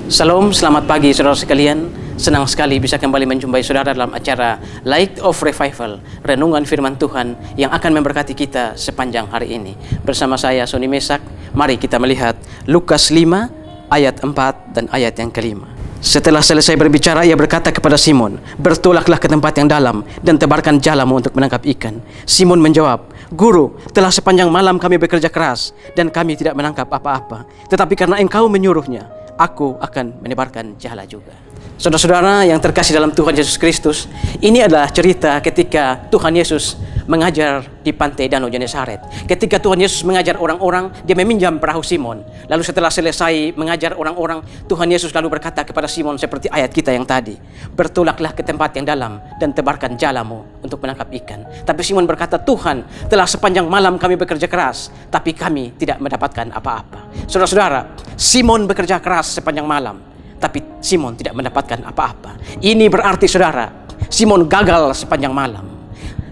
Salam, selamat pagi saudara sekalian. Senang sekali bisa kembali menjumpai saudara dalam acara Light of Revival, renungan firman Tuhan yang akan memberkati kita sepanjang hari ini. Bersama saya Sony Mesak, mari kita melihat Lukas 5 ayat 4 dan ayat yang kelima. Setelah selesai berbicara, ia berkata kepada Simon, "Bertolaklah ke tempat yang dalam dan tebarkan jalamu untuk menangkap ikan." Simon menjawab, "Guru, telah sepanjang malam kami bekerja keras dan kami tidak menangkap apa-apa. Tetapi karena Engkau menyuruhnya, aku akan menebarkan jala juga." Saudara-saudara yang terkasih dalam Tuhan Yesus Kristus, ini adalah cerita ketika Tuhan Yesus mengajar di pantai Danau Genesaret. Ketika Tuhan Yesus mengajar orang-orang, dia meminjam perahu Simon. Lalu setelah selesai mengajar orang-orang, Tuhan Yesus lalu berkata kepada Simon seperti ayat kita yang tadi, "Bertolaklah ke tempat yang dalam dan tebarkan jalamu untuk menangkap ikan." Tapi Simon berkata, "Tuhan, telah sepanjang malam kami bekerja keras, tapi kami tidak mendapatkan apa-apa." Saudara-saudara, Simon bekerja keras sepanjang malam, tapi Simon tidak mendapatkan apa-apa. Ini berarti saudara, Simon gagal sepanjang malam.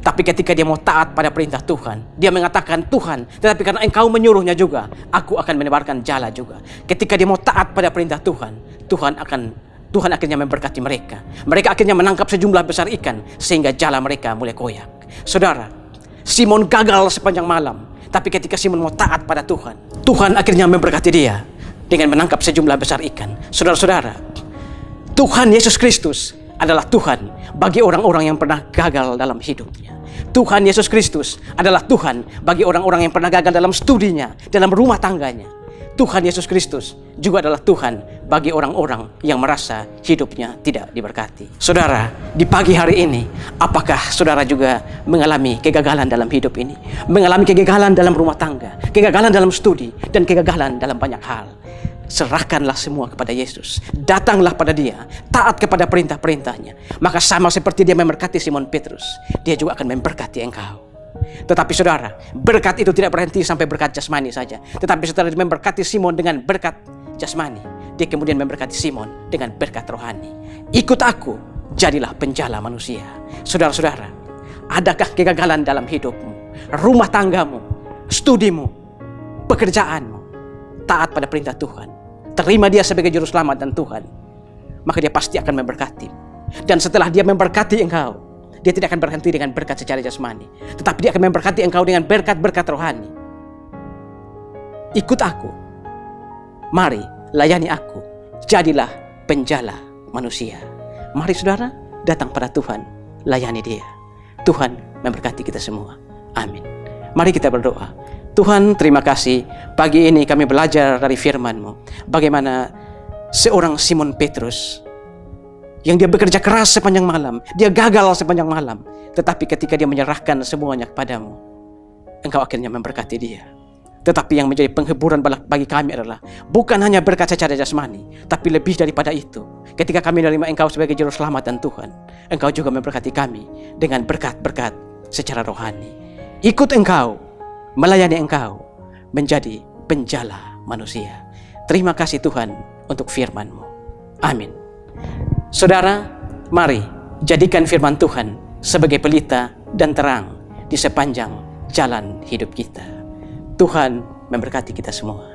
Tapi ketika dia mau taat pada perintah Tuhan, dia mengatakan, "Tuhan, tetapi karena Engkau menyuruhnya juga, aku akan menebarkan jala juga." Ketika dia mau taat pada perintah Tuhan, Tuhan akhirnya memberkati mereka. Mereka akhirnya menangkap sejumlah besar ikan sehingga jala mereka mulai koyak. Saudara, Simon gagal sepanjang malam, tapi ketika Simon mau taat pada Tuhan, Tuhan akhirnya memberkati dia dengan menangkap sejumlah besar ikan. Saudara-saudara, Tuhan Yesus Kristus adalah Tuhan bagi orang-orang yang pernah gagal dalam hidupnya. Tuhan Yesus Kristus adalah Tuhan bagi orang-orang yang pernah gagal dalam studinya, dalam rumah tangganya. Tuhan Yesus Kristus juga adalah Tuhan bagi orang-orang yang merasa hidupnya tidak diberkati. Saudara, di pagi hari ini, apakah saudara juga mengalami kegagalan dalam hidup ini? Mengalami kegagalan dalam rumah tangga, kegagalan dalam studi, dan kegagalan dalam banyak hal. Serahkanlah semua kepada Yesus. Datanglah pada Dia, taat kepada perintah-perintahnya. Maka sama seperti Dia memberkati Simon Petrus, Dia juga akan memberkati engkau. Tetapi saudara, berkat itu tidak berhenti sampai berkat jasmani saja. Tetapi setelah Dia memberkati Simon dengan berkat jasmani, Dia kemudian memberkati Simon dengan berkat rohani. "Ikut aku, jadilah penjala manusia." Saudara-saudara, adakah kegagalan dalam hidupmu, rumah tanggamu, studimu, pekerjaanmu? Taat pada perintah Tuhan, terima Dia sebagai juru selamat dan Tuhan, maka Dia pasti akan memberkati. Dan setelah Dia memberkati engkau, Dia tidak akan berhenti dengan berkat secara jasmani, tetapi Dia akan memberkati engkau dengan berkat-berkat rohani. "Ikut aku, mari layani aku, jadilah penjala manusia." Mari saudara, datang pada Tuhan, layani Dia. Tuhan memberkati kita semua. Amin. Mari kita berdoa. Tuhan, terima kasih. Pagi ini kami belajar dari firman-Mu, bagaimana seorang Simon Petrus yang dia bekerja keras sepanjang malam, dia gagal sepanjang malam, tetapi ketika dia menyerahkan semuanya kepadamu, Engkau akhirnya memberkati dia. Tetapi yang menjadi penghiburan bagi kami adalah bukan hanya berkat secara jasmani, tapi lebih daripada itu, ketika kami menerima Engkau sebagai juru selamat dan Tuhan, Engkau juga memberkati kami dengan berkat-berkat secara rohani. Ikut Engkau, melayani Engkau, menjadi penjala manusia. Terima kasih Tuhan untuk firman-Mu. Amin. Saudara, mari jadikan firman Tuhan sebagai pelita dan terang di sepanjang jalan hidup kita. Tuhan memberkati kita semua.